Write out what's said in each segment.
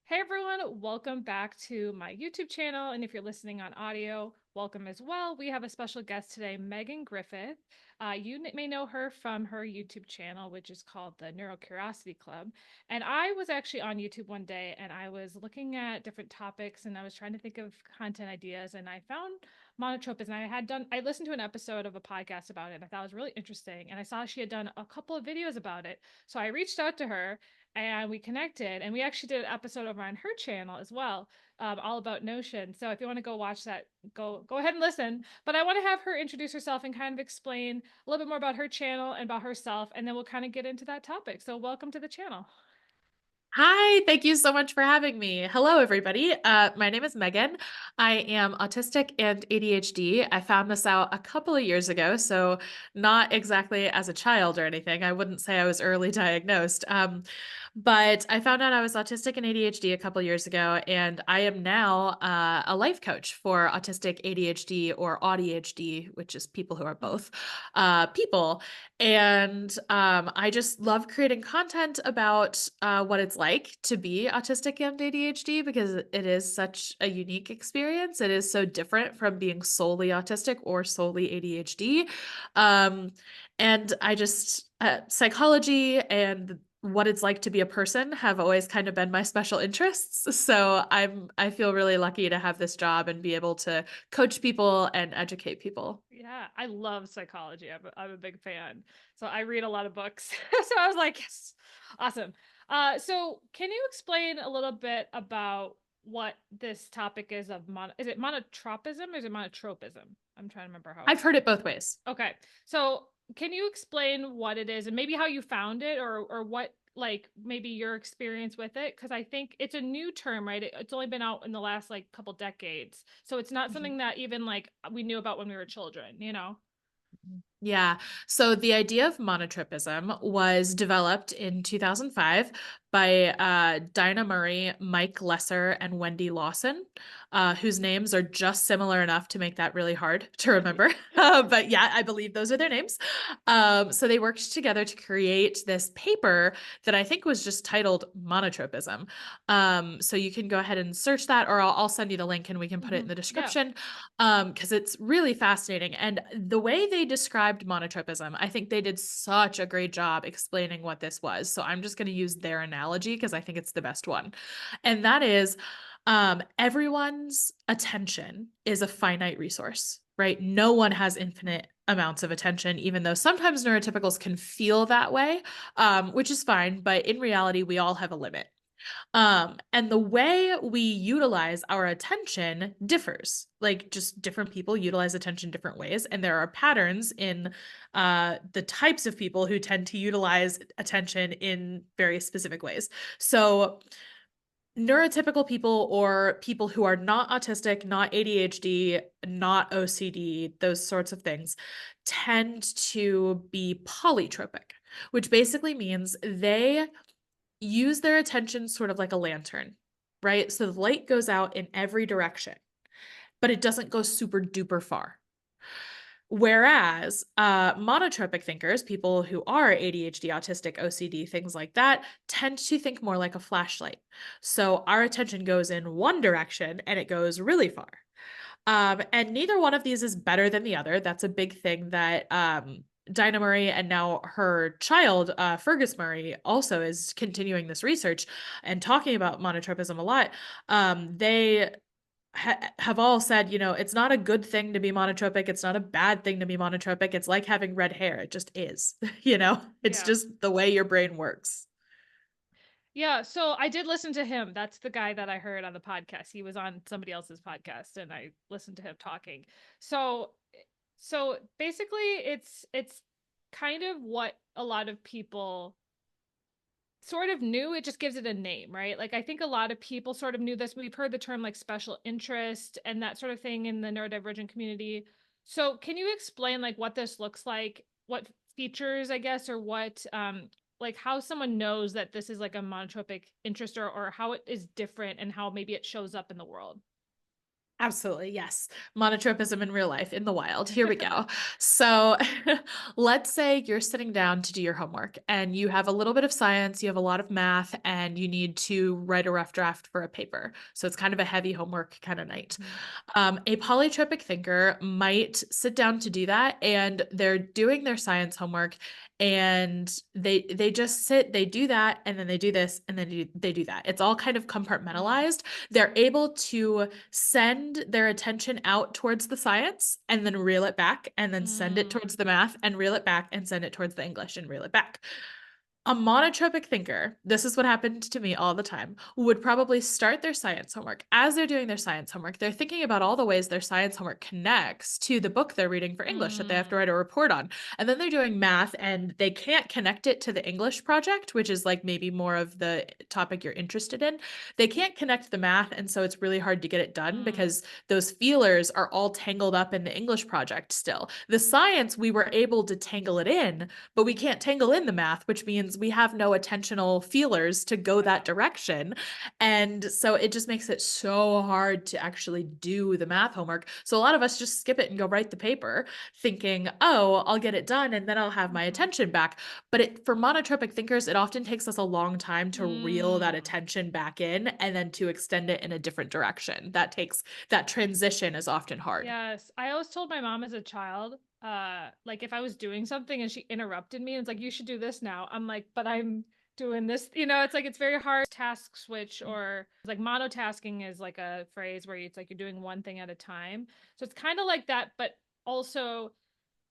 Hey everyone, welcome back to my YouTube channel. And if you're listening on audio, welcome as well. We have a special guest today, Megan Griffith. You may know her from her YouTube channel, which is called the Neuro Club. And I was actually on YouTube one day and I was looking at different topics and I was trying to think of content ideas and I found monotropism. I listened to an episode of a podcast about it. I thought it was really interesting. And I saw she had done a couple of videos about it. So I reached out to her and we connected and we actually did an episode over on her channel as well, all about Notion. So if you want to go watch that, go ahead and listen. But I want to have her introduce herself and kind of explain a little bit more about her channel and about herself, and then we'll kind of get into that topic. So welcome to the channel. Hi, thank you so much for having me. Hello, everybody. My name is Megan. I am autistic and ADHD. I found this out a couple of years ago, so not exactly as a child or anything. I wouldn't say I was early diagnosed. But I found out I was autistic and ADHD a couple of years ago, and I am now a life coach for autistic ADHD or ADHD, which is people who are both people. And I just love creating content about what it's like to be autistic and ADHD because it is such a unique experience. It is so different from being solely autistic or solely ADHD. Um, and I just, psychology and what it's like to be a person have always kind of been my special interests. So I feel really lucky to have this job and be able to coach people and educate people. Yeah, I love psychology. I'm a big fan. So I read a lot of books. So I was like, yes, awesome. So can you explain a little bit about what this topic is of is it monotropism or is it monotropism? I'm trying to remember how I've it's. heard it both ways. Okay. So can you explain what it is and maybe how you found it or what like maybe your experience with it? Because I think it's a new term, right? It's only been out in the last like couple decades. So it's not something that even like we knew about when we were children. Yeah. So the idea of monotropism was developed in 2005 by Dinah Murray, Mike Lesser, and Wendy Lawson, whose names are just similar enough to make that really hard to remember. But yeah, I believe those are their names. So they worked together to create this paper that I think was just titled Monotropism. So you can go ahead and search that, or I'll send you the link and we can put it in the Yeah. description because it's really fascinating. And the way they described monotropism, I think they did such a great job explaining what this was. So I'm just going to use their analogy because I think it's the best one. And that is everyone's attention is a finite resource, right? No one has infinite amounts of attention, even though sometimes neurotypicals can feel that way, which is fine. But in reality, we all have a limit. And the way we utilize our attention differs. Like just different people utilize attention different ways. And there are patterns in the types of people who tend to utilize attention in very specific ways. So neurotypical people or people who are not autistic, not ADHD, not OCD, those sorts of things tend to be polytropic, which basically means they use their attention sort of like a lantern, right? So the light goes out in every direction, but it doesn't go super duper far. Whereas monotropic thinkers, people who are ADHD, autistic, OCD, things like that, tend to think more like a flashlight. So our attention goes in one direction and it goes really far. And neither one of these is better than the other. That's a big thing that Dinah Murray and now her child, Fergus Murray, also is continuing this research and talking about monotropism a lot. They have all said, it's not a good thing to be monotropic. It's not a bad thing to be monotropic. It's like having red hair. It just is, it's Yeah. just the way your brain works. Yeah, so I did listen to him. That's the guy that I heard on the podcast. He was on somebody else's podcast and I listened to him talking. So so basically it's kind of what a lot of people sort of knew. It just gives it a name, right? Like I think a lot of people sort of knew this. We've heard the term like special interest and that sort of thing in the neurodivergent community. So can you explain like what this looks like, what features, I guess, or what like how someone knows that this is like a monotropic interest or how it is different and how maybe it shows up in the world? Absolutely, yes. Monotropism in real life, in the wild. Here we go. So, let's say you're sitting down to do your homework and you have a little bit of science, you have a lot of math, and you need to write a rough draft for a paper. So, it's kind of a heavy homework kind of night. Mhm. A polytropic thinker might sit down to do that, and they're doing their science homework, and they just sit, they do that, and then they do this, and then they do that. It's all kind of Mm, compartmentalized. They're able to send their attention out towards the science and then reel it back, and then send it mm, towards the math and reel it back, and send it towards the English and reel it back. A monotropic thinker, this is what happened to me all the time, would probably start their science homework. As they're doing their science homework, they're thinking about all the ways their science homework connects to the book they're reading for English that they have to mm, write a report on. And then they're doing math and they can't connect it to the English project, which is like maybe more of the topic you're interested in. They can't connect the math. And so it's really hard to get it done mm. because those feelers are all tangled up in the English project still. The science, we were able to tangle it in, but we can't tangle in the math, which means we have no attentional feelers to go that Wow. direction. And so it just makes it so hard to actually do the math homework. So a lot of us just skip it and go write the paper thinking, oh, I'll get it done and then I'll have my Mhm. attention back. But for monotropic thinkers, it often takes us a long time to reel that Mm. attention back in and then to extend it in a different direction. That transition is often hard. Yes, I always told my mom as a child, like if I was doing something and she interrupted me and it's like, you should do this now. I'm like, but I'm doing this. It's like it's very hard task switch or like monotasking is like a phrase where it's like you're doing one thing at a time. So it's kind of like that, but also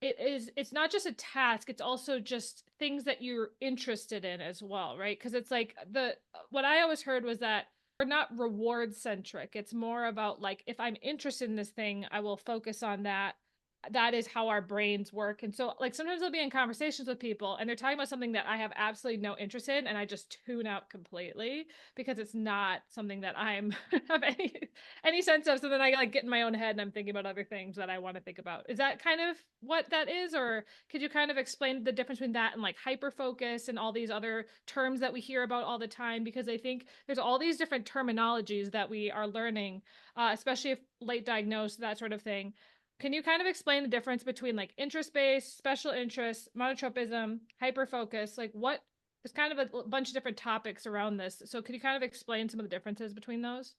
it's not just a task, it's also just things that you're interested in as well, right? Because it's like the what I always heard was that we're not reward centric. It's more about like if I'm interested in this thing, I will focus on that. That is how our brains work. And so like sometimes I'll be in conversations with people and they're talking about something that I have absolutely no interest in and I just tune out completely because it's not something that I'm have any sense of. So then I like get in my own head and I'm thinking about other things that I want to think about. Is that kind of what that is? Or could you kind of explain the difference between that and like hyper focus and all these other terms that we hear about all the time? Because I think there's all these different terminologies that we are learning, especially if late diagnosed, that sort of thing. Can you kind of explain the difference between like interest based, special interest, monotropism, hyper focus? Like what there's kind of a bunch of different topics around this. So could you kind of explain some of the differences between those?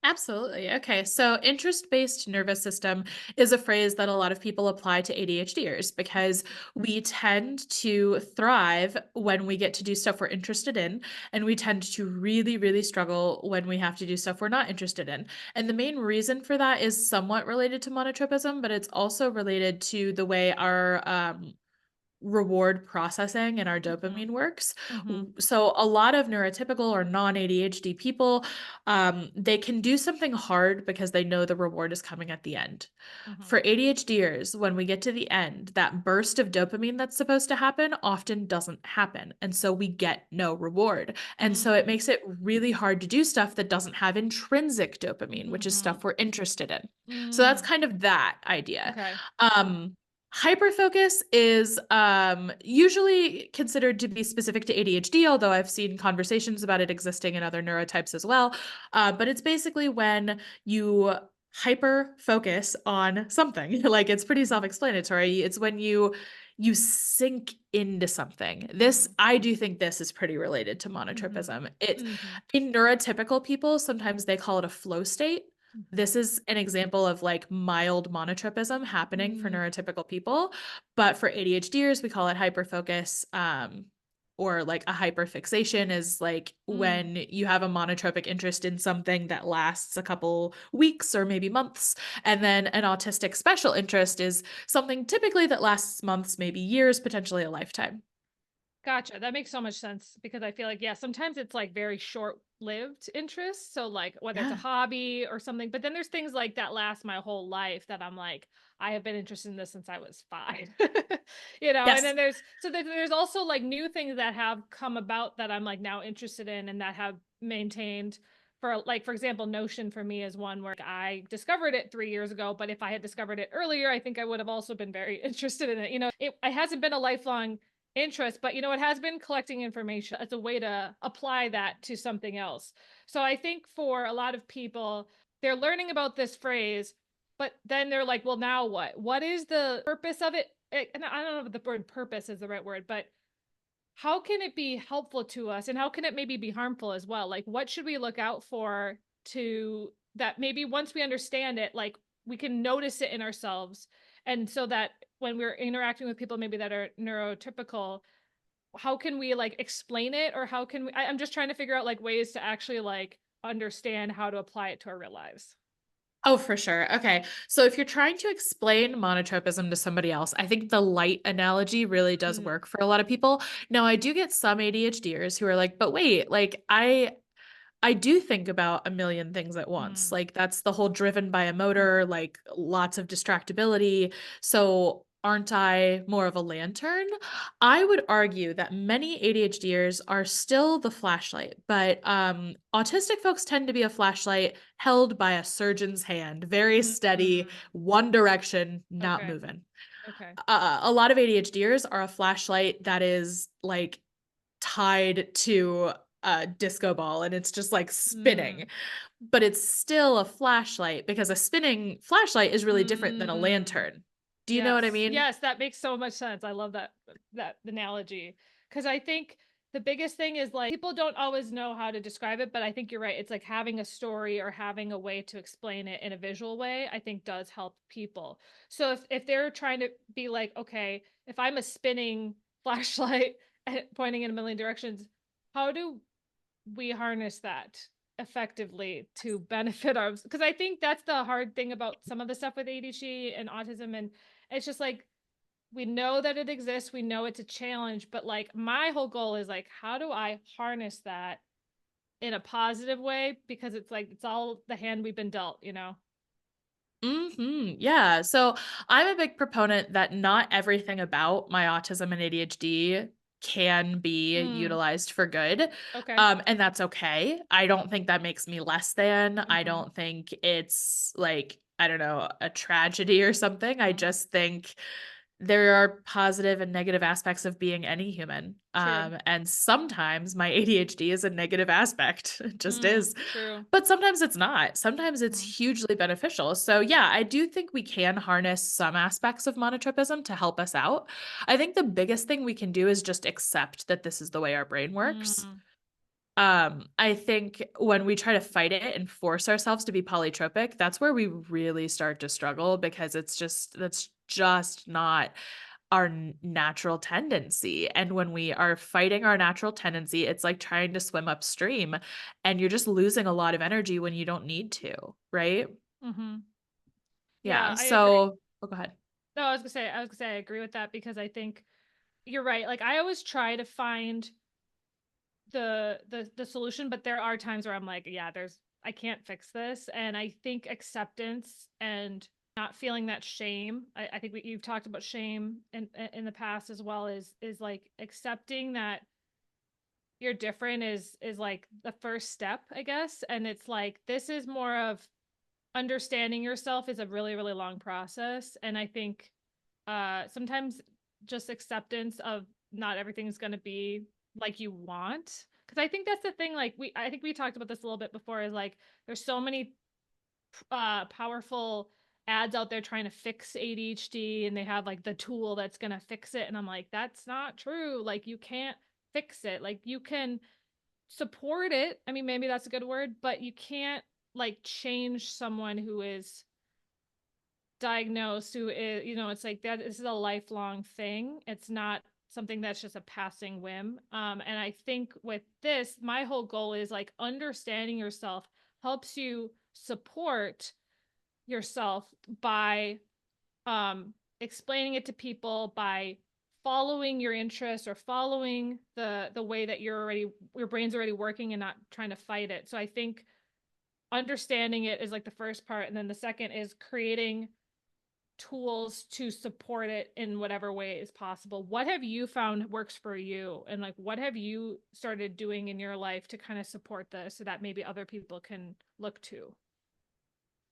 Absolutely. Okay. So, interest based nervous system is a phrase that a lot of people apply to ADHDers because we tend to thrive when we get to do stuff we're interested in, and we tend to really, really struggle when we have to do stuff we're not interested in. And the main reason for that is somewhat related to monotropism, but it's also related to the way our reward processing and our Mm-hmm. dopamine works. Mm-hmm. So a lot of neurotypical or non-ADHD people, they can do something hard because they know the reward is coming at the end. Mm-hmm. For ADHDers, when we get to the end, that burst of dopamine that's supposed to happen often doesn't happen. And so we get no reward. And so it makes it really hard to do stuff that doesn't have intrinsic dopamine, which is Mm-hmm. stuff we're interested in. So that's Mm. kind of that idea. Okay. Um, Hyperfocus is usually considered to be specific to ADHD, although I've seen conversations about it existing in other neurotypes as well. But it's basically when you hyper focus on something. Like it's pretty Mhm, self-explanatory. It's when you sink into something. This mhm, I do think this is pretty related to mhm, monotropism. It's mhm, in neurotypical people, sometimes they call it a flow state. mhm, This is an example of like mild monotropism happening for mm. neurotypical people, but for ADHDers, we call it hyperfocus. Or like a hyperfixation is like Mm. when you have a monotropic interest in something that lasts a couple weeks or maybe months. And then an autistic special interest is something typically that lasts months, maybe years, potentially a lifetime. Gotcha. That makes so much sense because I feel like, yeah, sometimes it's like very short-lived interests. So like whether it's a Yeah. hobby or something, but then there's things like that last my whole life that I'm like, I have been interested in this since I was 5. And Yes. then there's also like new things that have come about that I'm like now interested in and that have maintained for like for example Notion for me is one where I discovered it 3 years ago, but if I had discovered it earlier I think I would have also been very interested in it. It hasn't been a lifelong interest, but it has been collecting information as a way to apply that to something else. So I think for a lot of people, they're learning about this phrase, but then they're like, well, now what is the purpose of it? And I don't know if the word purpose is the right word, but how can it be helpful to us, and how can it maybe be harmful as well? Like, what should we look out for to that maybe once we understand it, like we can notice it in ourselves, and so that when we're interacting with people maybe that are neurotypical, how can we like explain it, or how can we, I'm just trying to figure out like ways to actually like understand how to apply it to our real lives. Oh, for sure. Okay. So if you're trying to explain monotropism to somebody else, I think the light analogy really does Mm, work for a lot of people. Now, I do get some ADHDers who are like, but wait, like I do think about a million things at once. mm, Like that's the whole driven by a motor, mm, like lots of distractibility. So aren't I more of a lantern? I would argue that many ADHDers are still the flashlight, but autistic folks tend to be a flashlight held by a surgeon's hand, very mm, steady, mm. one direction, not Okay. moving. Okay. A lot of ADHDers are a flashlight that is like tied to a disco ball and it's just like spinning, Mm, but it's still a flashlight because a spinning flashlight is really different than a mm. lantern. Do you know what I Yes. mean? Yes, that makes so much sense. I love that analogy, because I think the biggest thing is like people don't always know how to describe it, but I think you're right. It's like having a story or having a way to explain it in a visual way, I think does help people. So if they're trying to be like, okay, if I'm a spinning flashlight pointing in a million directions, how do we harness that effectively to benefit our, because I think that's the hard thing about some of the stuff with ADHD and autism, and it's just like we know that it exists, we know it's a challenge, but like my whole goal is like how do I harness that in a positive way, because it's like it's all the hand we've been dealt, you know. Yeah. So I'm a big proponent that not everything about my autism and ADHD can be Mm, utilized for good. okay. And that's okay. I don't think that makes me less than. I Mm-hmm. don't think it's like, I don't know, a tragedy or something. I Mm-hmm. just think there are positive and negative aspects of being any human. True. And sometimes my ADHD is a negative aspect. It just Mm, is. true. But sometimes it's not. Sometimes it's Mm, hugely beneficial. So, yeah, I do think we can harness some aspects of monotropism to help us out. I think the biggest thing we can do is just accept that this is the way our brain works. mm, I think when we try to fight it and force ourselves to be polytropic, that's where we really start to struggle because that's just not our natural tendency. And when we are fighting our natural tendency, it's like trying to swim upstream and you're just losing a lot of energy when you don't need to, right? mm-hmm. Yeah, Yeah. I agree. So, oh, go ahead. No, I was gonna say I agree with that, because I think you're right. Like I always try to find the solution, but there are times where I'm like, yeah, there's I can't fix this. And I think acceptance and not feeling that shame. I think you've talked about shame in the past as well, is like accepting that you're different is like the first step, I guess. And it's like this is more of understanding yourself is a really, really long process. And I think sometimes just acceptance of not everything's going to be like you want, because I think that's the thing, like I think we talked about this a little bit before, is like there's so many powerful ads out there trying to fix ADHD, and they have like the tool that's going to fix it, and I'm like that's not true. Like you can't fix it. Like you can support it, I mean maybe that's a good word, but you can't like change someone who is diagnosed, who is, you know, it's like that, this is a lifelong thing. It's not something that's just a passing whim. And I think with this, my whole goal is like understanding yourself helps you support yourself by explaining it to people, by following your interests or following the way that your brain's already working and not trying to fight it. So I think understanding it is like the first part, and then the second is creating tools to support it in whatever way is possible. What have you found works for you? And like, what have you started doing in your life to kind of support this so that maybe other people can look to?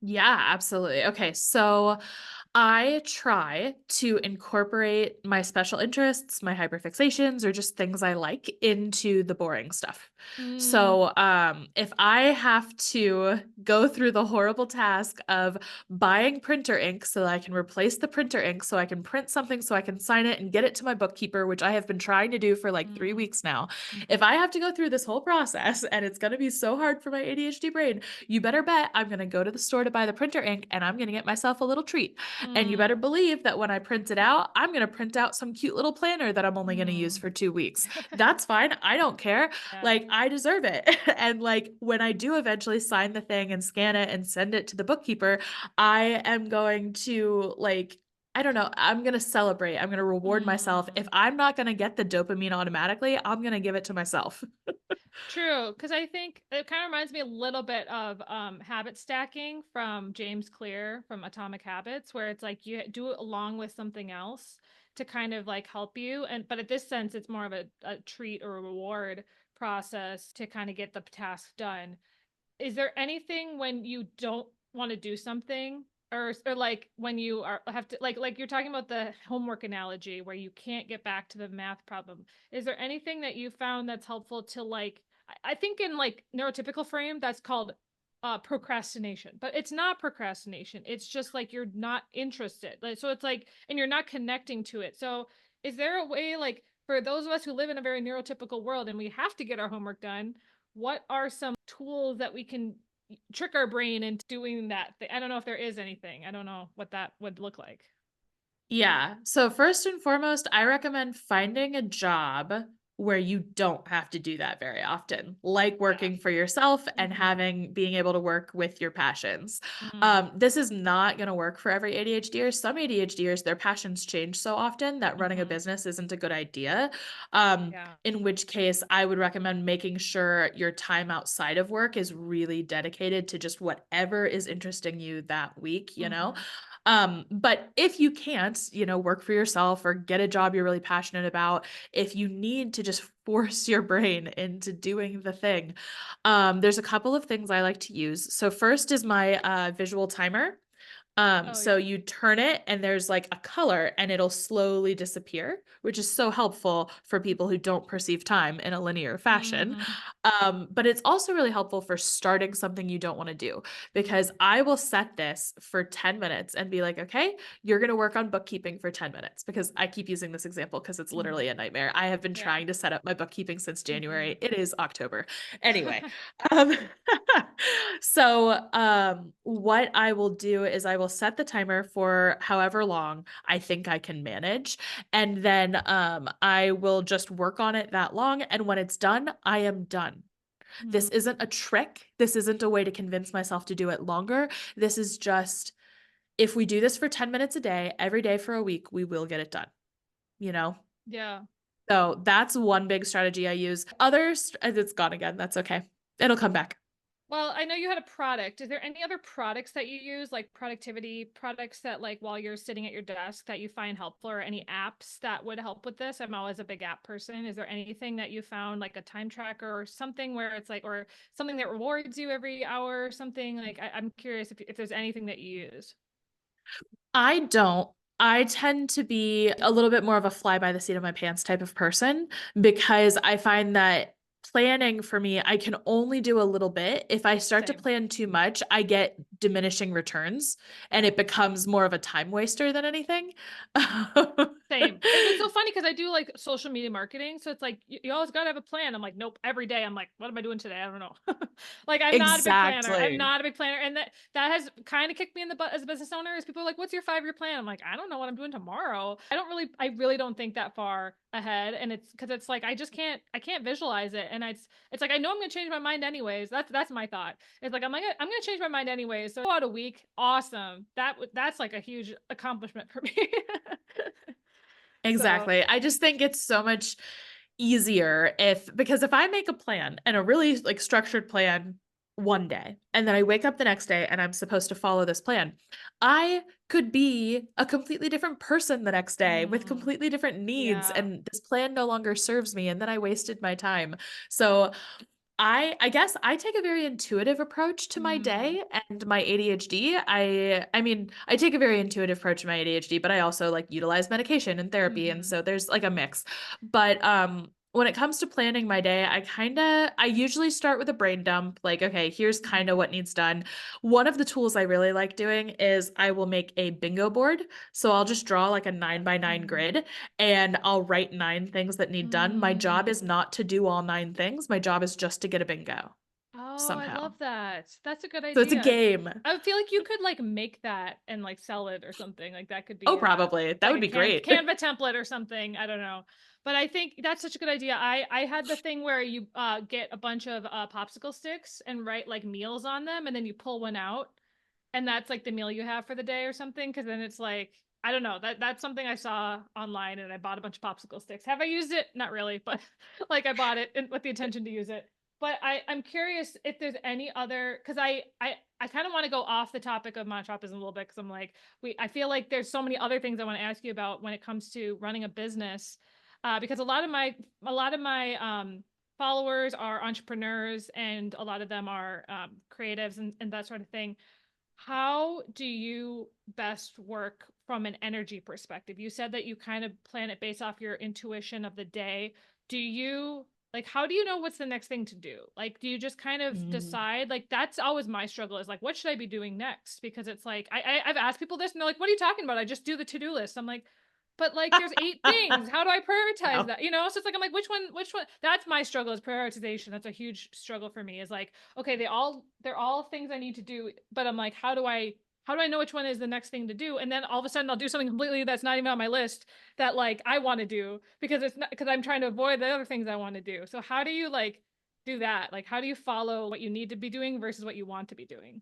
Yeah, absolutely. Okay, so I try to incorporate my special interests, my hyperfixations, or just things I like into the boring stuff. Mm, So, if I have to go through the horrible task of buying printer ink so that I can replace the printer ink so I can print something so I can sign it and get it to my bookkeeper, which I have been trying to do for like 3 weeks now. If mhm, I have to go through this whole process and it's going to be so hard for my ADHD brain, you better bet I'm gonna go to the store to buy the printer ink and I'm gonna get myself a little treat. And you better mm, believe that when I print it out, I'm gonna print out some cute little planner that I'm only gonna use mm. for 2 weeks. That's fine. I don't care. Yeah. Like, I deserve it. And like, when I do eventually sign the thing and scan it and send it to the bookkeeper, I am going to like, I don't know. I'm going to celebrate. I'm going to reward myself. If Mm. I'm not going to get the dopamine automatically, I'm going to give it to myself. True, because I think it kind of reminds me a little bit of habit stacking from James Clear from Atomic Habits, where it's like you do it along with something else to kind of like help you. And but at this sense, it's more of a treat or a reward process to kind of get the task done. Is there anything when you don't want to do something or like when you are have to like you're talking about the homework analogy where you can't get back to the math problem, is there anything that you found that's helpful to like I think in like neurotypical frame that's called procrastination, but it's not procrastination, it's just like you're not interested, like so it's like and you're not connecting to it. So is there a way like for those of us who live in a very neurotypical world and we have to get our homework done, what are some tools that we can trick our brain into doing that thing? I don't know if there is anything. I don't know what that would look like. Yeah. So first and foremost, I recommend finding a job where you don't have to do that very often, like Yeah. working for yourself and Mm-hmm. being able to work with your passions. Mm, This is not going to work for every ADHDer. Some ADHDers, their passions change so often that running a mm-hmm. business isn't a good idea. Yeah. In which case, I would recommend making sure your time outside of work is really dedicated to just whatever is interesting you that week, you know? Mm-hmm. But if you can't, work for yourself or get a job you're really passionate about, if you need to just force your brain into doing the thing, there's a couple of things I like to use. So first is my visual timer. Oh So yeah. you turn it and there's like a color and it'll slowly disappear, which is so helpful for people who don't perceive time in a linear fashion. Mm-hmm. But it's also really helpful for starting something you don't want to do because I will set this for 10 minutes and be like, okay, you're going to work on bookkeeping for 10 minutes because I keep using this example because it's Mm-hmm. literally a nightmare. I have been Yeah. trying to set up my bookkeeping since Mm-hmm. January. It is October. Anyway, um, what I will do is I will set the timer for however long I think I can manage, and then I will just work on it that long. And when it's done, I am done. This Mm. isn't a trick. This isn't a way to convince myself to do it longer. This is just if we do this for 10 minutes a day, every day for a week, we will get it done, you know? Yeah. So that's one big strategy I use. Others, it's gone again. That's okay. It'll come back. Well, I know you had a product. Is there any other products that you use, like productivity products that, like, while you're sitting at your desk that you find helpful, or any apps that would help with this? I'm always a big app person. Is there anything that you found, like a time tracker or something where it's like, or something that rewards you every hour or something? Like, I'm curious if there's anything that you use. I don't. I tend to be a little bit more of a fly by the seat of my pants type of person because I find that planning for me, I can only do a little bit. If I start to Same. plan too much, I get diminishing returns and Yeah. it becomes more of a time waster than anything. Same. It's so funny because I do like social media marketing. So it's like you always got to have a plan. I'm like, nope, every day. I'm like, what am I doing today? I don't know. Like I'm not a big planner. I'm Exactly. not a big planner. And that has kind of kicked me in the butt as a business owner is people are like, what's your 5-year plan? I'm like, I don't know what I'm doing tomorrow. I really don't think that far ahead. And it's because it's like I can't visualize it. And it's like I know I'm gonna change my mind anyways. That's my thought. It's like I'm gonna change my mind anyways. So out a week, awesome. That's like a huge accomplishment for me. So, Exactly. I just think it's so much easier because if I make a plan and a really like structured plan one day and then I wake up the next day and I'm supposed to follow this plan, I could be a completely different person the next day with mm, completely different needs yeah. and this plan no longer serves me and then I wasted my time. So I guess I take a very intuitive approach to my Mm, day and my ADHD. I mean, I take a very intuitive approach to my ADHD, but I also like utilize medication and therapy, and mhm, so there's like a mix. But when it comes to planning my day, I usually start with a brain dump, like, okay, here's kind of mhm, what needs done. One of the tools I really like doing is I will make a bingo board. So I'll just draw like a 9 by 9 mhm, grid and I'll write 9 things that need done. My job is mm. not to do all 9 things. My job is just to get a bingo Oh, I somehow. love that. That's a good So it's a idea. game. I feel like you could like make that and like sell it or something. Like that could Oh, be probably. That like would a be great. Canva template or something. I don't know. But I think that's such a good idea. I had the thing where you get a bunch of popsicle sticks and write like meals on them, and then you pull one out, and that's like the meal you have for the day or something. Because then it's like I don't know, that's something I saw online, and I bought a bunch of popsicle sticks. Have I used it? Not really, but like I bought it with the intention to use it. But I'm curious if there's any other, because I kind of want to go off the topic of monotropism a little bit, because I'm like I feel like there's so many other things I want to ask you about when it comes to running a business, because a lot of my followers are entrepreneurs, and a lot of them are creatives and that sort of thing. How do you best work from an energy perspective? You said that you kind of plan it based off your intuition of the day. Do you like how do you know what's the next thing to do? Like do you just kind of Mm. decide? Like that's always my struggle is like what should I be doing next? Because it's like I've asked people this and they're like, "What are you talking about? I just do the to-do list." I'm like, but like there's eight things. How do I prioritize No. that? So it's like I'm like which one that's my struggle is prioritization. That's a huge struggle for me is like okay, they're all things I need to do, but I'm like, how do I know which one is the next thing to do? And then all of a sudden I'll do something completely that's not even on my list that like I want to do because it's not because I'm trying to avoid the other things I want to do. So how do you like do that? Like how do you follow what you need to be doing versus what you want to be doing?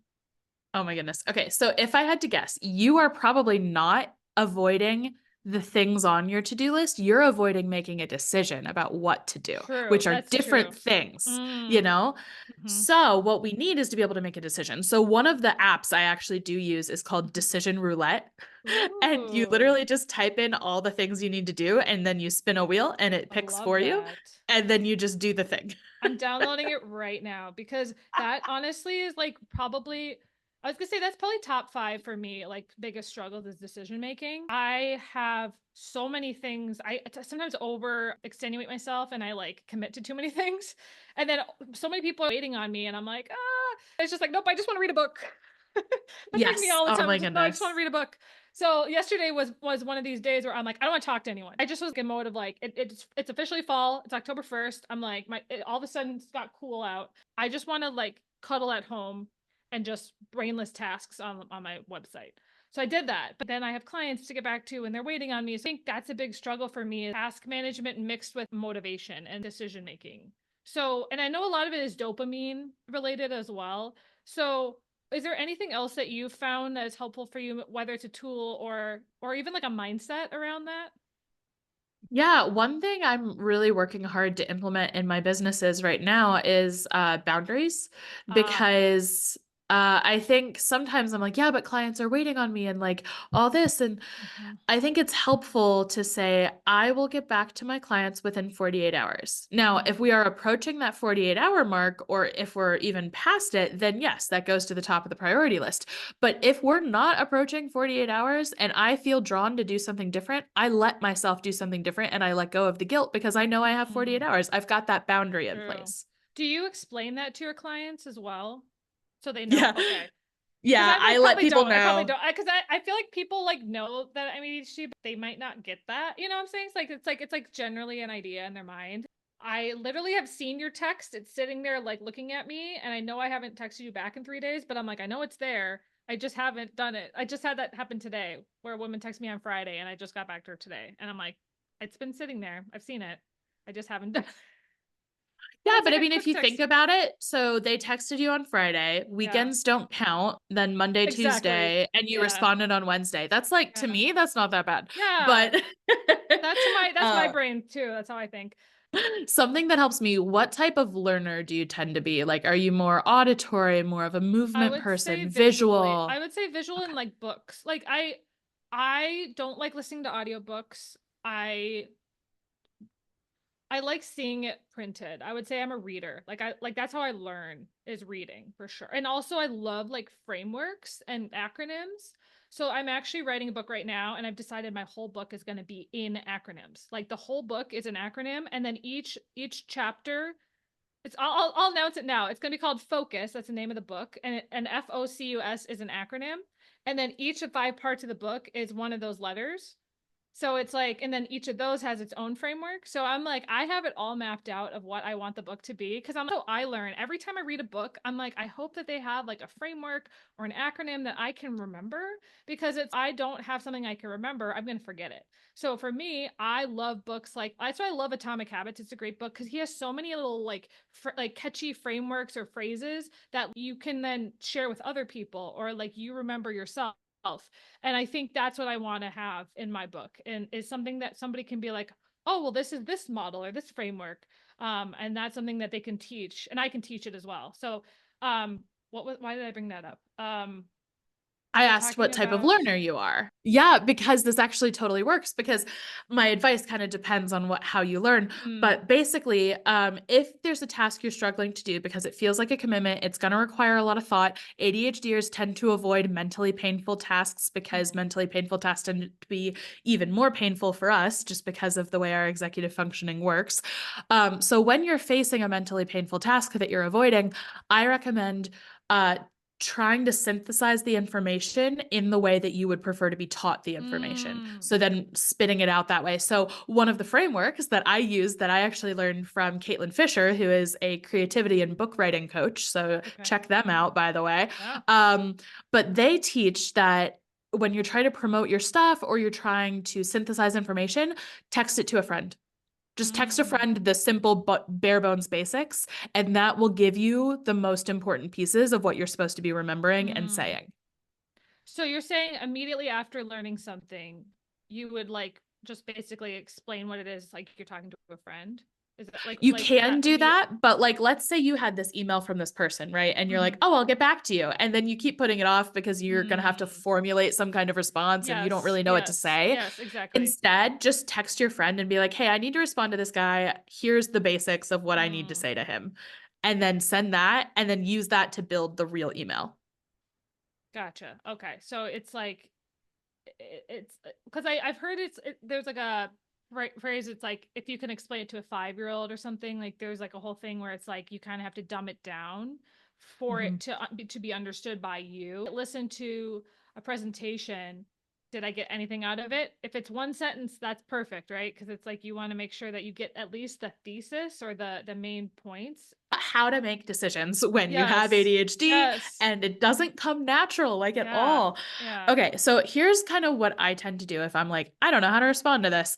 Oh my goodness. Okay, so if I had to guess, you are probably not avoiding the things on your to-do list. You're avoiding making a decision about what to do, True. which are That's true. different things, you Mm. know? Hmm. So, what we need is to be able to make a decision. So, one of the apps I actually do use is called Decision Roulette. And you Ooh, literally just type in all the things you need to do, and then you spin a wheel and it I picks love for you. that. And then you just do the thing. I'm downloading it right now because that honestly is like probably I was gonna say that's probably top five for me, like biggest struggles is decision making. I have so many things. I sometimes over extenuate myself and I like commit to too many things. And then so many people are waiting on me and I'm like, it's just like, nope, I just want to read a book. That's like me Yes. all the Oh time. I'm my just no, I just want to goodness. read a book. So yesterday was one of these days where I'm like, I don't want to talk to anyone. I just was in mode of like, it's officially fall. It's October 1st. I'm like, all of a sudden it's got cool out. I just want to like cuddle at home and just brainless tasks on my website. So I did that, but then I have clients to get back to and they're waiting on me. So I think that's a big struggle for me is task management mixed with motivation and decision making. So, and I know a lot of it is dopamine related as well. So is there anything else that you've found that is helpful for you, whether it's a tool or even like a mindset around that? Yeah, one thing I'm really working hard to implement in my businesses right now is boundaries Ah, because I think sometimes I'm like, yeah, but clients are waiting on me and like all this. And mhm, I think it's helpful to say, I will get back to my clients within 48 hours. Now, if mhm, we are approaching that 48-hour mark, or if we're even past it, then yes, that goes to the top of the priority list. But if we're not approaching 48 hours and I feel drawn to do something different, I let myself do something different and I let go of the guilt because I know I have 48 mm, hours. I've got that boundary in true. place. Do you explain that to your clients as well? So they know, Yeah. okay. Because Yeah. I I like let probably people don't. I probably know. don't. Because I feel like people like know that I'm ADHD, but they might not get that. You know what I'm saying? It's like generally an idea in their mind. I literally have seen your text. It's sitting there like looking at me, and I know I haven't texted you back in 3 days, but I'm like, I know it's there. I just haven't done it. I just had that happen today, where a woman texted me on Friday, and I just got back to her today, and I'm like, it's been sitting there. I've seen it. I just haven't done. And Yeah, it's but like I a mean, if quick you think text. about it, so they texted you on Friday, Yeah, weekends don't count, then Monday, exactly. Tuesday, and you Yeah, responded on Wednesday. That's like, to yeah, me, that's not that bad. yeah. But That's my uh, brain too. That's how I think. something that helps me, what type of learner do you tend to be? Like, are you more auditory, more of a I movement would say person, visually. I visual? would say visual Okay. and like books. Like I don't like listening to audiobooks. I I like seeing it printed. I would say I'm a reader. Like that's how I learn is reading for sure. And also I love like frameworks and acronyms. So I'm actually writing a book right now and I've decided my whole book is going to be in acronyms. Like the whole book is an acronym and then each chapter I'll announce it now. It's going to be called Focus. That's the name of the book. And FOCUS is an acronym. And then each of 5 parts of the book is one of those letters. So it's like, and then each of those has its own framework. So I'm like, I have it all mapped out of what I want the book to be. Cause I learn every time I read a book, I'm like, I hope that they have like a framework or an acronym that I can remember because I don't have something I can remember, I'm going to forget it. So for me, I love books like, that's why I love Atomic Habits. It's a great book because he has so many little like catchy frameworks or phrases that you can then share with other people or like you remember yourself. And I think that's what I want to have in my book and is something that somebody can be like, oh, well, this is this model or this framework. And that's something that they can teach and I can teach it as well. So why did I bring that up? I We were asked what talking type of about learner you are. Yeah, because this actually totally works because my advice kind of depends on how you learn. mm, But basically, if there's a task you're struggling to do because it feels like a commitment, it's going to require a lot of thought. ADHDers tend to avoid mentally painful tasks because mentally painful tasks tend to be even more painful for us just because of the way our executive functioning works. So when you're facing a mentally painful task that you're avoiding, I recommend trying to synthesize the information in the way that you would prefer to be taught the information. mm, So then spitting it out that way. So one of the frameworks that I use that I actually learned from Caitlin Fisher, who is a creativity and book writing coach. So okay. check them out, by the way. Yeah. But they teach that when you're trying to promote your stuff or you're trying to synthesize information, text it to a friend. Just text a Mm, friend the simple but bare bones basics, and that will give you the most important pieces of what you're supposed to be remembering and mm. saying. So you're saying immediately after learning something, you would like just basically explain what it is, like you're talking to a friend. Is that You like is can that do immediate? that, but like let's say you had this email from this person, right? And you're like, Mm-hmm. "Oh, I'll get back to you." And then you keep putting it off because you're going to have to Mm. formulate some kind of response and you don't Yes, really know what to yes, say. yes, exactly. Instead, just text your friend and be like, "Hey, I need to respond to this guy. Here's the basics of what I need to Mm. say to him." And then send that and then use that to build the real email. Gotcha. Okay. So it's like it's because I've heard there's like a phrase. It's like if you can explain it to a 5-year-old or something. Like there's like a whole thing where it's like you kind of have to dumb it down for Mhm. it to be understood by you. Listen to a presentation. Did I get anything out of it? If it's one sentence, that's perfect, right? Because it's like you want to make sure that you get at least the thesis or the main points. How to make decisions when you have Yes. ADHD Yes. and it doesn't come natural like at Yeah. all. Yeah. Okay, so here's kind of what I tend to do if I'm like, I don't know how to respond to this.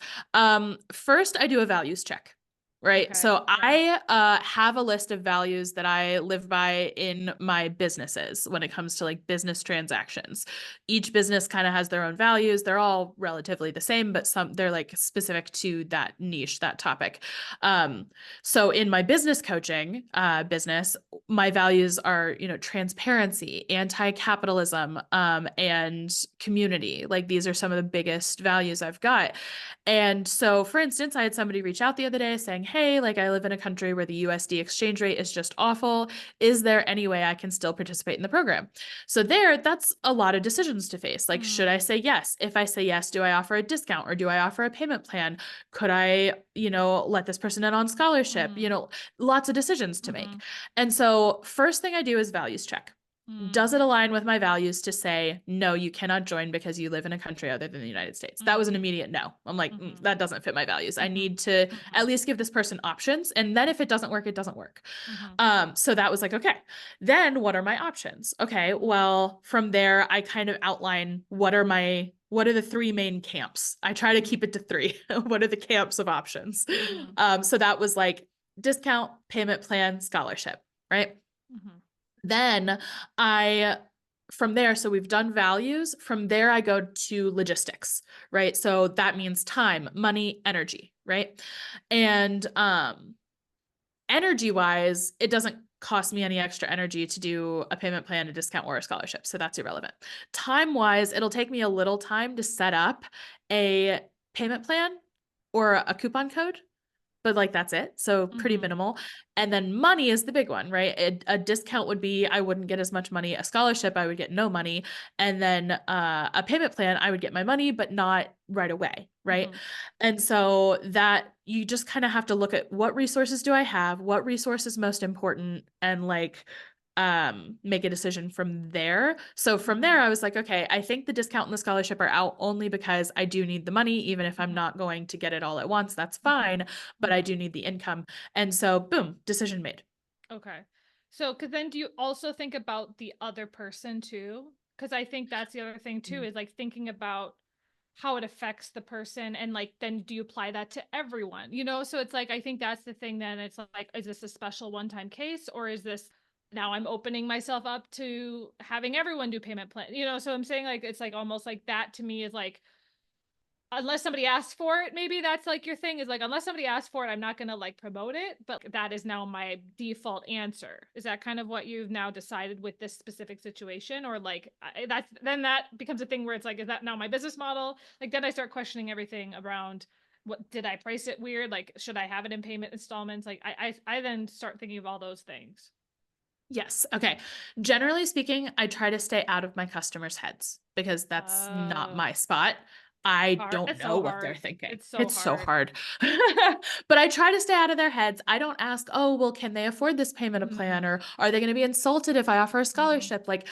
First I do a values check. Right. Okay. So Yeah. I have a list of values that I live by in my businesses when it comes to like business transactions. Each business kind of has their own values. They're all relatively the same, but some they're like specific to that niche, that topic. Um, so in my business coaching business, my values are, transparency, anti-capitalism, and community. Like these are some of the biggest values I've got. And so, for instance, I had somebody reach out the other day saying, "Hey, like I live in a country where the USD exchange rate is just awful. Is there any way I can still participate in the program?" So that's a lot of decisions to face. Like, should I Mm. say yes? If I say yes, do I offer a discount or do I offer a payment plan? Could I, let this person in on scholarship? Mm. Lots of decisions to make. Mm-hmm. And so, first thing I do is values check. Does Mm. it align with my values to say, no, you cannot join because you live in a country other than the United States? That was an Mm-hmm. immediate no. I'm like, Mm-hmm. that doesn't fit my values. I Mm-hmm. need to Mm-hmm. at least give this person options. And then if it doesn't work, it doesn't work. Mm-hmm. So that was like, okay, then what are my options? Okay, Mm-hmm. well, from there, I kind of outline what are the 3 main camps. I try to keep it to 3. What are the camps of options? Mm-hmm. So that was like discount, payment plan, scholarship, right? Mm-hmm. Then I from there, so we've done values. From there, I go to logistics, right? So that means time, money, energy, right? And energy wise, it doesn't cost me any extra energy to do a payment plan, a discount, or a scholarship. So that's irrelevant. Time wise, it'll take me a little time to set up a payment plan or a coupon code, but like that's it. So pretty Mm-hmm. minimal. And then money is the big one, right? A discount would be I wouldn't get as much money. A scholarship, I would get no money. And then a payment plan, I would get my money, but not right away, right? Mm-hmm. And so that you just kind of have to look at what resources do I have, what resource is most important, and like make a decision from there. So from Mm-hmm. there I was like, okay, I think the discount and the scholarship are out only because I do need the money, even if I'm Mm-hmm. not going to get it all at once, that's Mm-hmm. fine, but I Mm-hmm. do need the income. And so boom, decision made. Okay. So, because then do you also think about the other person too? Because I think that's the other thing too, Mm. is like thinking about how it affects the person and like then do you apply that to everyone? So it's like I think that's the thing then it's like is this a special one-time case or is this now I'm opening myself up to having everyone do payment plan? So I'm saying like it's like almost like that to me is like unless somebody asks for it, maybe that's like your thing is like unless somebody asks for it, I'm not gonna like promote it, but that is now my default answer. Is that kind of what you've now decided with this specific situation, or like that's then that becomes a thing where it's like, is that now my business model? Like then I start questioning everything around what did I price it weird? Like should I have it in payment installments? Like I then start thinking of all those things. Yes. Okay. Generally speaking, I try to stay out of my customers' heads because that's not Oh, my spot. I hard. don't It's know so what they're hard. thinking. It's so It's so hard. hard. But I try to stay out of their heads. I don't ask, oh, well, can they afford this payment plan? Mm-hmm. Or are they going to be insulted if I offer a Mm-hmm. scholarship? Like,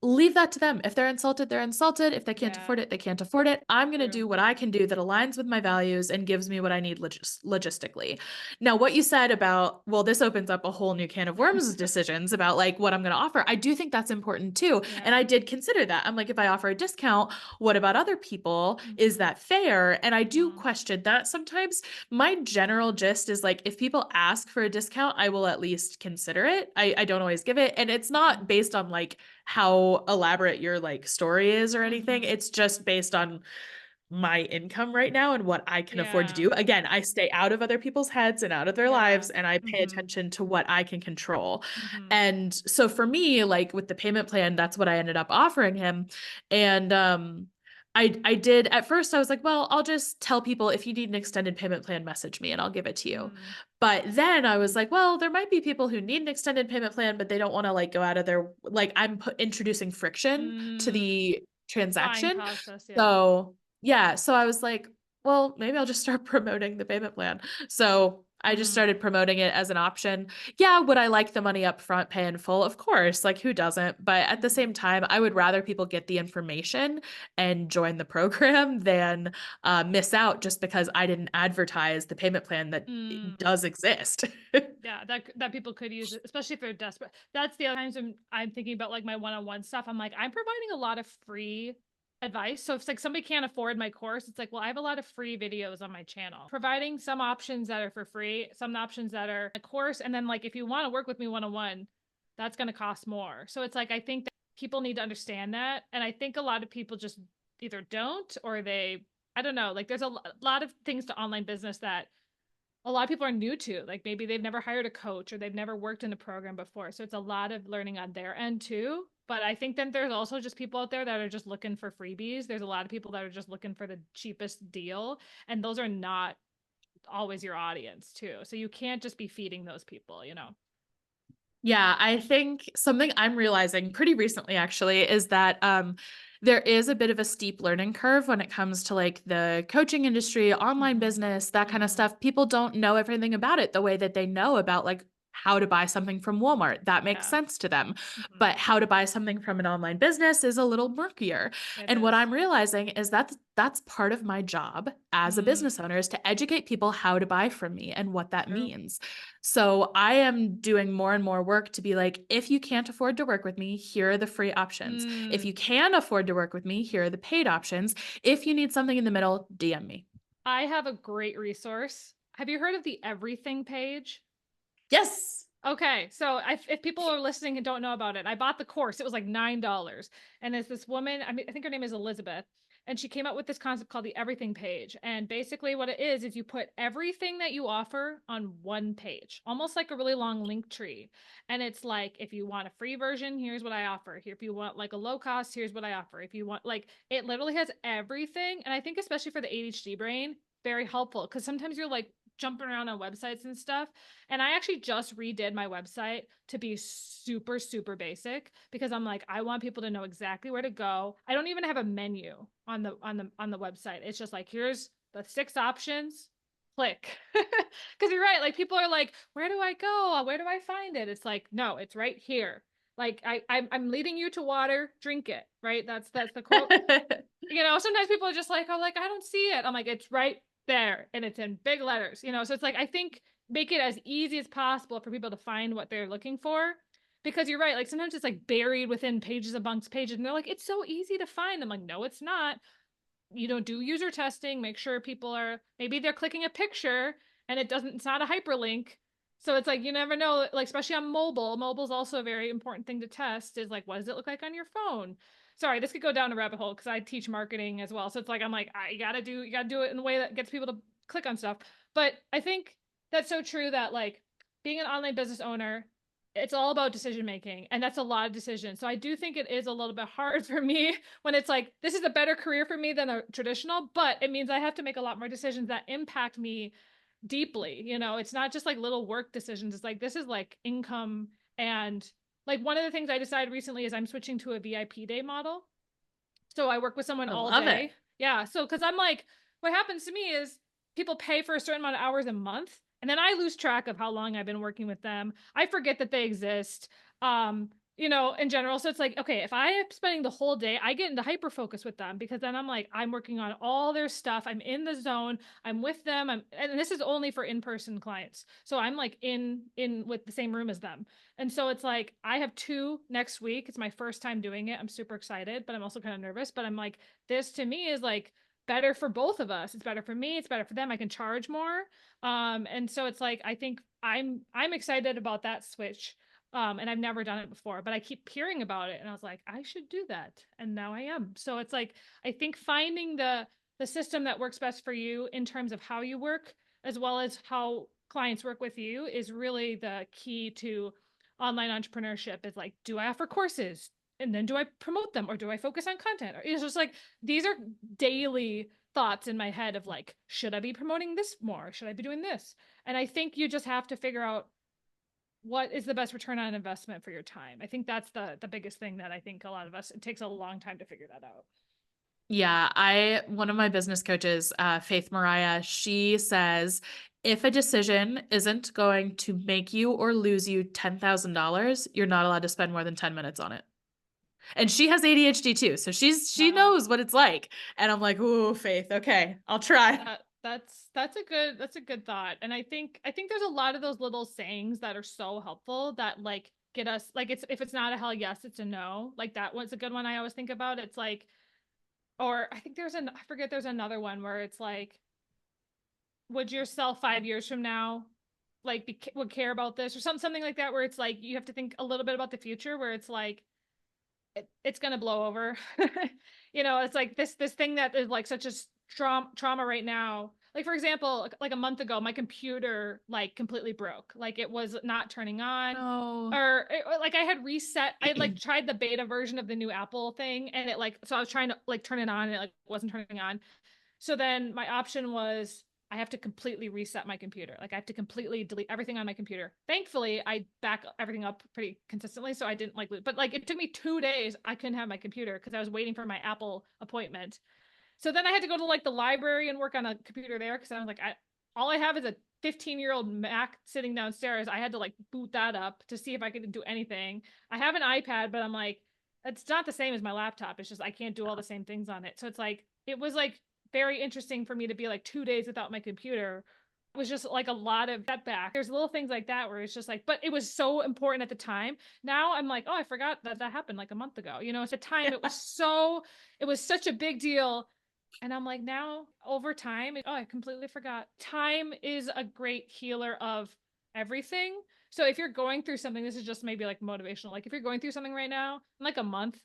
leave that to them. If they're insulted, they're insulted. If they can't Yeah, afford it, they can't afford it. I'm going to true. do what I can do that aligns with my values and gives me what I need logistically. Now, what you said about, well, this opens up a whole new can of worms decisions about like what I'm going to offer. I do think that's important too. And Yeah. I did consider that. I'm like, if I offer a discount, what about other people? Is Mm-hmm. that fair? And I do Mm-hmm. question that sometimes. My general gist is like, if people ask for a discount, I will at least consider it. I don't always give it. And it's not based on like, how elaborate your like story is or anything. Mm-hmm. It's just based on my income right now and what I can afford to Yeah. do. Again, I stay out of other people's heads and out of their Yeah. lives and I pay Mm-hmm. attention to what I can control. Mm-hmm. And so for me, like with the payment plan, that's what I ended up offering him. And I did at first I was like, well, I'll just tell people if you need an extended payment plan, message me and I'll give it to you. Mm. But then I was like, well, there might be people who need an extended payment plan, but they don't want to like go out of their like introducing friction to Mm. the Buying transaction. process, yeah. So yeah, so I was like, well, maybe I'll just start promoting the payment plan. So I just Mm. started promoting it as an option. Yeah, would I like the money up front, pay in full? Of course, like who doesn't? But at the Mm-hmm. same time, I would rather people get the information and join the program than miss out just because I didn't advertise the payment plan that Mm. does exist. Yeah, that people could use it, especially if they're desperate. That's the other times when I'm thinking about like my one-on-one stuff. I'm like, I'm providing a lot of free advice. So if it's like somebody can't afford my course, it's like, well, I have a lot of free videos on my channel, providing some options that are for free, some options that are a course, and then like if you want to work with me one-on-one, that's going to cost more. So it's like I think that people need to understand that, and I think a lot of people just either don't or they, I don't know, like there's a lot of things to online business that a lot of people are new to, like maybe they've never hired a coach or they've never worked in a program before, so it's a lot of learning on their end too. But I think then there's also just people out there that are just looking for freebies. There's a lot of people that are just looking for the cheapest deal, and those are not always your audience too, so you can't just be feeding those people. Yeah, I think something I'm realizing pretty recently actually is that there is a bit of a steep learning curve when it comes to like the coaching industry, online Mm-hmm. business, that kind of Mm-hmm. stuff. People don't know everything about it the way that they know about like how to buy something from Walmart. That makes Yeah. sense to them. Mm-hmm. But how to buy something from an online business is a little murkier. It And what is. I'm realizing is that that's part of my job as a Mm, business owner is to educate people how to buy from me and what that true. means. So I am doing more and more work to be like, if you can't afford to work with me, here are the free options. If Mm. you can afford to work with me, here are the paid options. If you need something in the middle, DM me. I have a great resource. Have you heard of the everything page? Yes. Okay, so if people are listening and don't know about it, I bought the course. It was like $9, and it's this woman. I mean, I think her name is Elizabeth, and she came up with this concept called the Everything page. And basically, what it is you put everything that you offer on one page, almost like a really long link tree. And it's like, if you want a free version, here's what I offer. Here, if you want like a low cost, here's what I offer. If you want like, it literally has everything. And I think especially for the ADHD brain, very helpful because sometimes you're like jumping around on websites and stuff. And I actually just redid my website to be super, super basic because I'm like, I want people to know exactly where to go. I don't even have a menu on the website. It's just like, here's the 6 options, click. Because you're right. Like people are like, where do I go? Where do I find it? It's like, no, it's right here. Like I'm leading you to water, drink it. Right. That's the quote. Sometimes people are just like, oh, like I don't see it. I'm like, it's right there and it's in big letters. So it's like I think make it as easy as possible for people to find what they're looking for. Because you're right, like sometimes it's like buried within pages amongst pages, and they're like, it's so easy to find. I'm like, no, it's not. Do user testing, make sure people are, maybe they're clicking a picture and it's not a hyperlink. So it's like you never know, like especially on mobile's also a very important thing to test, is like what does it look like on your phone. Sorry, this could go down a rabbit hole because I teach marketing as well, so it's like I'm like, you gotta do it in a way that gets people to click on stuff. But I think that's so true that like being an online business owner, it's all about decision making, and that's a lot of decisions. So I do think it is a little bit hard for me when it's like this is a better career for me than a traditional, but it means I have to make a lot more decisions that impact me deeply. It's not just like little work decisions. It's like this is like income. And like one of the things I decided recently is I'm switching to a VIP day model. So I work with someone I all love it. day. Yeah. So, because I'm like, what happens to me is people pay for a certain amount of hours a month, and then I lose track of how long I've been working with them. I forget that they exist. In general. So it's like, okay, if I am spending the whole day, I get into hyper focus with them because then I'm like, I'm working on all their stuff. I'm in the zone. I'm with them. And this is only for in-person clients. So I'm like in with the same room as them. And so it's like I have 2 next week. It's my first time doing it. I'm super excited, but I'm also kind of nervous. But I'm like, this to me is like better for both of us. It's better for me. It's better for them. I can charge more. And so it's like I think I'm excited about that switch. And I've never done it before, but I keep hearing about it, and I was like, I should do that, and now I am. So it's like I think finding the system that works best for you in terms of how you work, as well as how clients work with you, is really the key to online entrepreneurship. Is like, do I offer courses? And then do I promote them, or do I focus on content? Or it's just like these are daily thoughts in my head of like, should I be promoting this more? Should I be doing this? And I think you just have to figure out what is the best return on investment for your time. I think that's the biggest thing that I think a lot of us, it takes a long time to figure that out. Yeah, one of my business coaches, Faith Mariah, she says if a decision isn't going to make you or lose you $10,000, you're not allowed to spend more than 10 minutes on it. And she has ADHD too, so she Wow. knows what it's like. And I'm like, "Ooh, Faith, okay, I'll try." That's a good thought. And I think there's a lot of those little sayings that are so helpful that like get us like, it's if it's not a hell yes, it's a no. Like that one's a good one I always think about. It's like, or I think I forget, there's another one where it's like, would yourself 5 years from now like would care about this, or something like that, where it's like you have to think a little bit about the future, where it's like it's gonna blow over. It's like this thing that is like such a trauma right now. Like for example, like a month ago, my computer like completely broke. Like it was not turning on, No. like I had reset. I had like tried the beta version of the new Apple thing, and it like, so I was trying to like turn it on, and it like wasn't turning on. So then my option was I have to completely reset my computer. Like I have to completely delete everything on my computer. Thankfully, I back everything up pretty consistently, so I didn't like lose. But like it took me 2 days. I couldn't have my computer because I was waiting for my Apple appointment. So then I had to go to like the library and work on a computer there because I was like, all I have is a 15-year-old Mac sitting downstairs. I had to like boot that up to see if I could do anything. I have an iPad, but I'm like, it's not the same as my laptop. It's just I can't do all the same things on it. So it's like it was like very interesting for me to be like 2 days without my computer. It was just like a lot of setback. There's little things like that where it's just like, but it was so important at the time. Now I'm like, oh, I forgot that happened like a month ago. At the time it was such a big deal. And I'm like, now over time, oh, I completely forgot. Time is a great healer of everything. So if you're going through something, this is just maybe like motivational. Like if you're going through something right now, in like a month,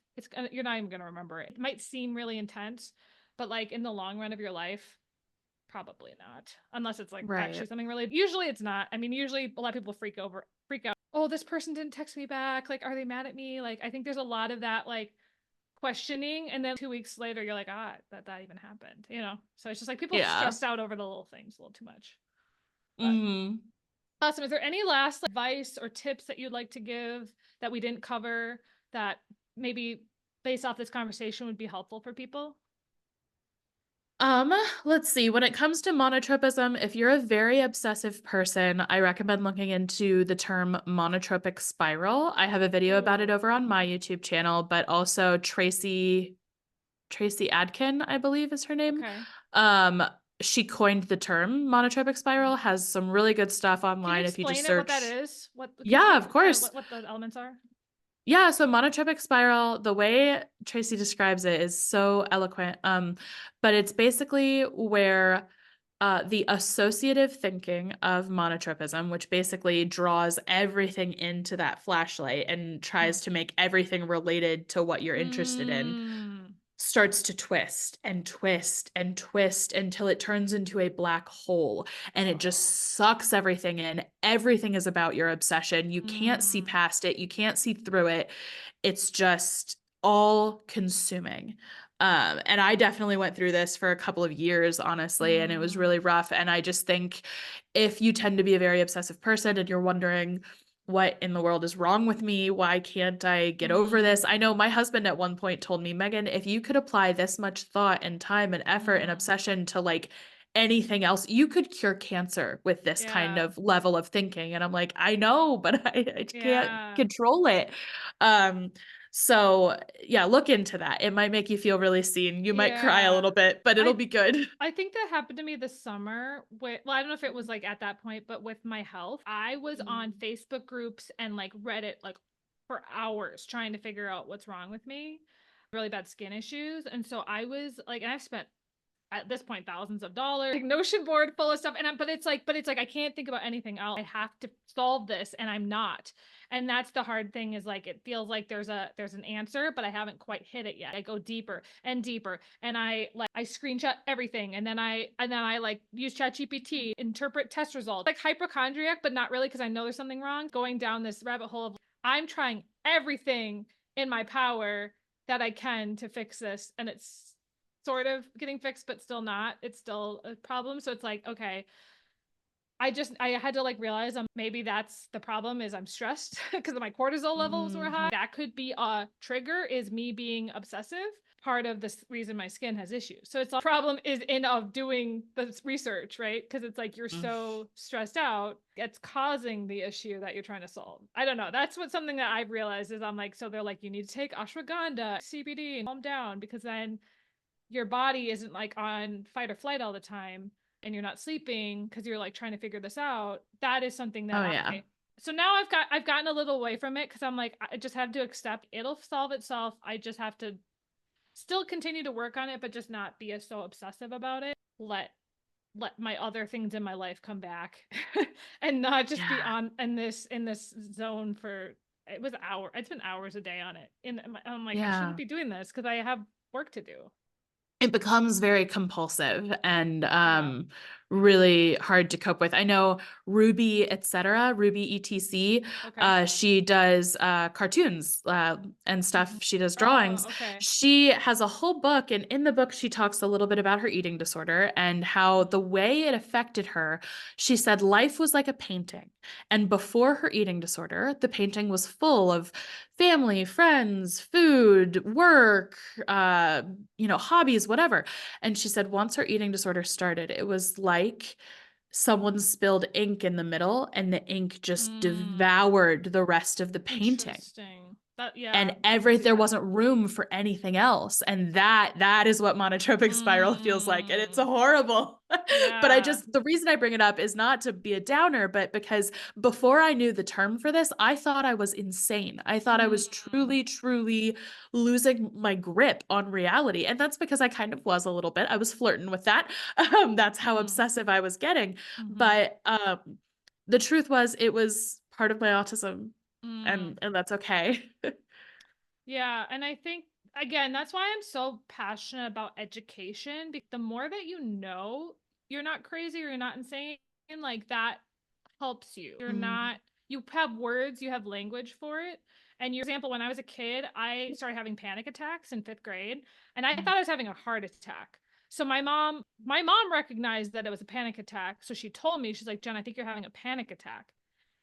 you're not even gonna remember it. It might seem really intense, but like in the long run of your life, probably not. Unless it's like Right. actually something really. Usually it's not. I mean, usually a lot of people freak out. Oh, this person didn't text me back. Like, are they mad at me? Like, I think there's a lot of that like questioning, and then 2 weeks later you're like, that even happened. So it's just like people Yeah. stress out over the little things a little too much. Mhm. Awesome. Is there any last advice or tips that you'd like to give that we didn't cover that maybe based off this conversation would be helpful for people? Um, let's see. When it comes to monotropism, if you're a very obsessive person, I recommend looking into the term monotropic spiral. I have a video about it Ooh, over on my YouTube channel, but also Tracy Adkin, I believe is her name. okay. Um, she coined the term monotropic spiral, has some really good stuff Can you online if you just explain it, what that search. is? What could Yeah, you of course. what the elements are? Yeah, so monotropic spiral, the way Tracy describes it is so eloquent. But it's basically where the associative thinking of monotropism, which basically draws everything into that flashlight and Mm. tries to make everything related to what you're interested in, Mm. starts to twist and twist and twist until it turns into a black hole and it Oh. just sucks everything in. Everything is about your obsession. You can't see Mm. past it, you can't see through it. It's just all consuming. And I definitely went through this for a couple of years, honestly, and it was Mm. really rough. And I just think if you tend to be a very obsessive person and you're wondering, what in the world is wrong with me? Why can't I get over this? Mm. I know my husband at one point told me, Megan, if you could apply this much thought and time and effort and Mm. obsession to like anything else, you could cure cancer with this kind Yeah. of level of thinking. And I'm like, I know, but I can't Yeah. control it. Um, so yeah, look into that. It might make you feel really seen. You might cry a Yeah. little bit, but it'll I be good. I think that happened to me this summer with, well, I don't know if it was like at that point, but with my health, I was on Mm. Facebook groups and like Reddit like for hours trying to figure out what's wrong with me. Really bad skin issues. And so I was like, and I've spent at this point thousands of dollars, like notion board full of stuff. And but it's like I can't think about anything else. I have to solve this and I'm not. And that's the hard thing, is like it feels like there's an answer, but I haven't quite hit it yet. I go deeper and deeper, and I screenshot everything, and then I like use ChatGPT, interpret test results, like hypochondriac, but not really, because I know there's something wrong. Going down this rabbit hole of I'm trying everything in my power that I can to fix this, and it's sort of getting fixed, but still not. It's still a problem. So it's like, okay, I had to like realize maybe that's the problem, is I'm stressed because my cortisol levels were high. Mhm. That could be a trigger, is me being obsessive. Part of the reason my skin has issues. So it's a problem is in of doing the research, right? Because it's like you're Mm. so stressed out, it's causing the issue that you're trying to solve. I don't know. That's what something that I've realized is I'm like, so they're like, you need to take ashwagandha, CBD, and calm down, because then your body isn't like on fight or flight all the time and you're not sleeping because you're like trying to figure this out. That is something that Oh yeah. so now I've gotten a little away from it because I'm like, I just have to accept it'll solve itself. I just have to still continue to work on it, but just not be so obsessive about it. Let my other things in my life come back and not just be Yeah. on in this zone for it's been hours a day on it. And I'm like, I shouldn't Yeah. be doing this because I have work to do. It becomes very compulsive and Yeah. really hard to cope with. I know Ruby, etc., Ruby etc. Okay. She does cartoons and stuff. Mhm. She does Oh, drawings. okay. She has a whole book, and in the book, she talks a little bit about her eating disorder and how Mm. the way it affected her. She said life was like a painting, and before her eating disorder, the painting was full of family, friends, food, work, uh, hobbies, whatever. And she said once her eating disorder started, it was like someone spilled ink in the middle and the ink just Mm. devoured the rest of the painting. Interesting. That, yeah, And I could see there that. wasn't room for anything else. And that is what monotropic spiral feels like. And it's Mm. horrible. But Yeah. the reason I bring it up is not to be a downer, but because before I knew the term for this, I thought I was insane. I thought I was Mm. truly, truly losing my grip on reality. And that's because I kind of was a little bit. I was flirting with that. That's how Mm. obsessive I was getting. Mm-hmm. But the truth was, it was part of my autism, Mm. and that's okay. Yeah, and I think again, that's why I'm so passionate about education. Because the more that you know, you're not crazy or you're not insane, like that helps you. You're Mm, not, you have words, you have language for it. And your example, when I was a kid, I started having panic attacks in 5th grade, and I mm, thought I was having a heart attack. So my mom recognized that it was a panic attack. So she told me, she's like, Jen, I think you're having a panic attack.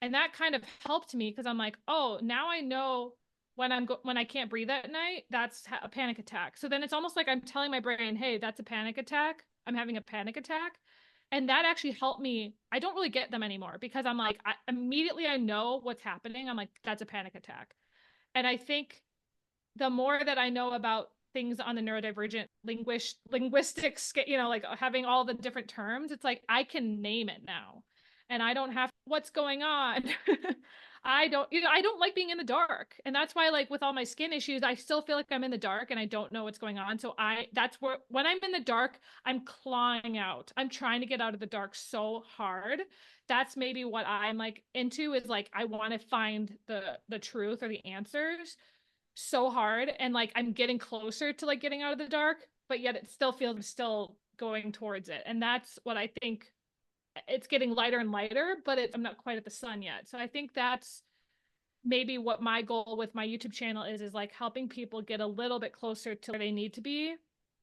And that kind of helped me because I'm like, oh, now I know when I can't breathe at night, that's a panic attack. So then it's almost like I'm telling my brain, hey, that's a panic attack. I'm having a panic attack. And that actually helped me. I don't really get them anymore because I'm like, immediately I know what's happening. I'm like, that's a panic attack. And I think the more that I know about things on the neurodivergent linguistic scale, like having all the different terms, it's like I can name it now. And I don't have what's going on. I don't like being in the dark. And that's why, like, with all my skin issues, I still feel like I'm in the dark and I don't know what's going on. So that's where, when I'm in the dark, I'm clawing out. I'm trying to get out of the dark so hard. That's maybe what I'm like into, is like, I want to find the truth or the answers so hard, and like I'm getting closer to like getting out of the dark, but yet it still feels I'm still going towards it. And that's what I think. It's getting lighter and lighter, but I'm not quite at the sun yet. So I think that's maybe what my goal with my YouTube channel is like helping people get a little bit closer to where they need to be,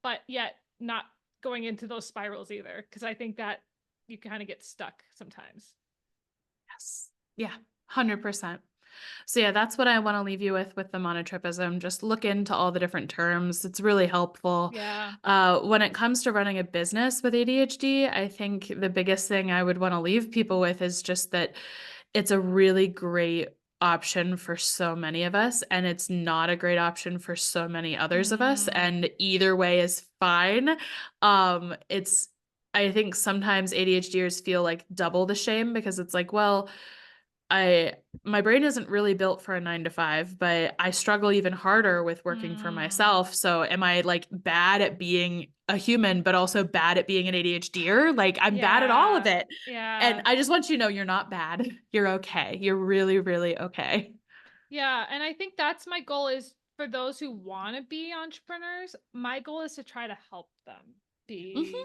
but yet not going into those spirals either, because I think that you kind of get stuck sometimes. Yes. Yeah, 100%. So yeah, that's what I want to leave you with the monotropism. Just look into all the different terms. It's really helpful. Yeah. When it comes to running a business with ADHD, I think the biggest thing I would want to leave people with is just that it's a really great option for so many of us, and it's not a great option for so many others of us. And either way is fine. It's I think sometimes ADHDers feel like double the shame because it's like, well, my brain isn't really built for a 9 to 5, but I struggle even harder with working for myself. So am I like bad at being a human, but also bad at being an ADHDer? Like I'm bad at all of Yeah. it. And Yeah. I just want you to know you're not bad. You're okay. You're really, really okay. Yeah, and I think that's my goal, is for those who want to be entrepreneurs, my goal is to try to help them Hmm. be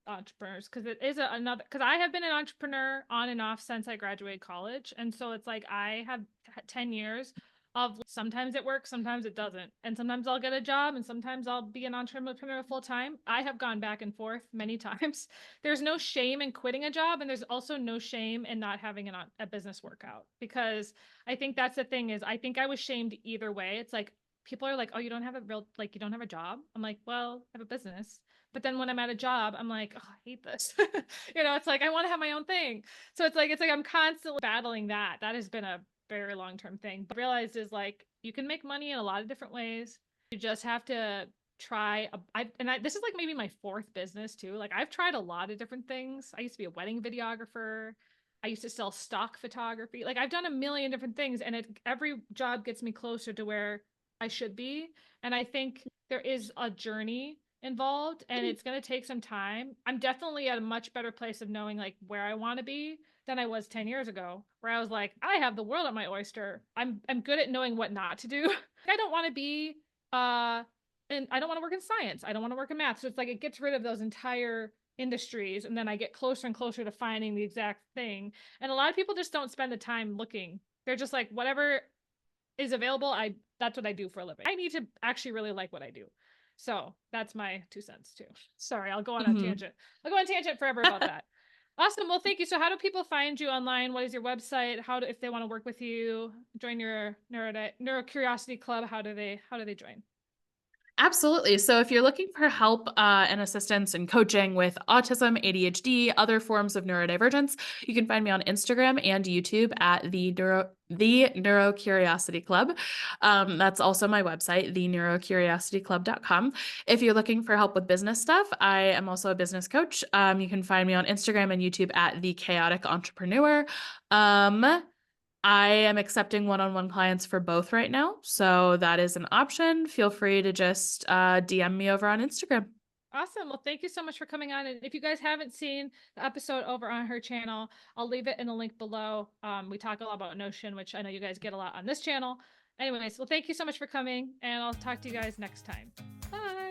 entrepreneurs, because it is another, because I have been an entrepreneur on and off since I graduated college. And so it's like I have 10 years of, sometimes it works, sometimes it doesn't. And sometimes I'll get a job and sometimes I'll be an entrepreneur full time. I have gone back and forth many times. There's no shame in quitting a job, and there's also no shame in not having a business workout, because I think that's the thing, is I think I was shamed either way. It's like people are like, "Oh, you don't have a real, like, you don't have a job." I'm like, "Well, I have a business." But then when I'm at a job, I'm like, "Oh, I hate this." It's like I want to have my own thing. So it's like I'm constantly battling that. That has been a very long-term thing. But I realized is like you can make money in a lot of different ways. You just have to try this is like maybe my fourth business too. Like I've tried a lot of different things. I used to be a wedding videographer. I used to sell stock photography. Like I've done a million different things, and every job gets me closer to where I should be. And I think there is a journey involved, and it's going to take some time. I'm definitely at a much better place of knowing like where I want to be than I was 10 years ago, where I was like, I have the world at my oyster. I'm good at knowing what not to do. I don't want to be and I don't want to work in science. I don't want to work in math. So it's like it gets rid of those entire industries, and then I get closer and closer to finding the exact thing. And a lot of people just don't spend the time looking. They're just like, whatever is available, that's what I do for a living. I need to actually really like what I do. So that's my 2 cents too. Sorry, I'll go on a Hmm. tangent. I'll go on a tangent forever about that. Awesome. Well, thank you. So how do people find you online? What is your website? If they want to work with you, join your neuro curiosity club, how do they join? Absolutely. So if you're looking for help and assistance and coaching with autism, ADHD, other forms of neurodivergence, you can find me on Instagram and YouTube at the Neuro Curiosity Club. That's also my website, theneurocuriosityclub.com. If you're looking for help with business stuff, I am also a business coach. You can find me on Instagram and YouTube at the Chaotic Entrepreneur. I am accepting one-on-one clients for both right now. So that is an option. Feel free to just DM me over on Instagram. Awesome. Well, thank you so much for coming on. And if you guys haven't seen the episode over on her channel, I'll leave it in the link below. We talk a lot about Notion, which I know you guys get a lot on this channel. Anyways, well, thank you so much for coming, and I'll talk to you guys next time. Bye.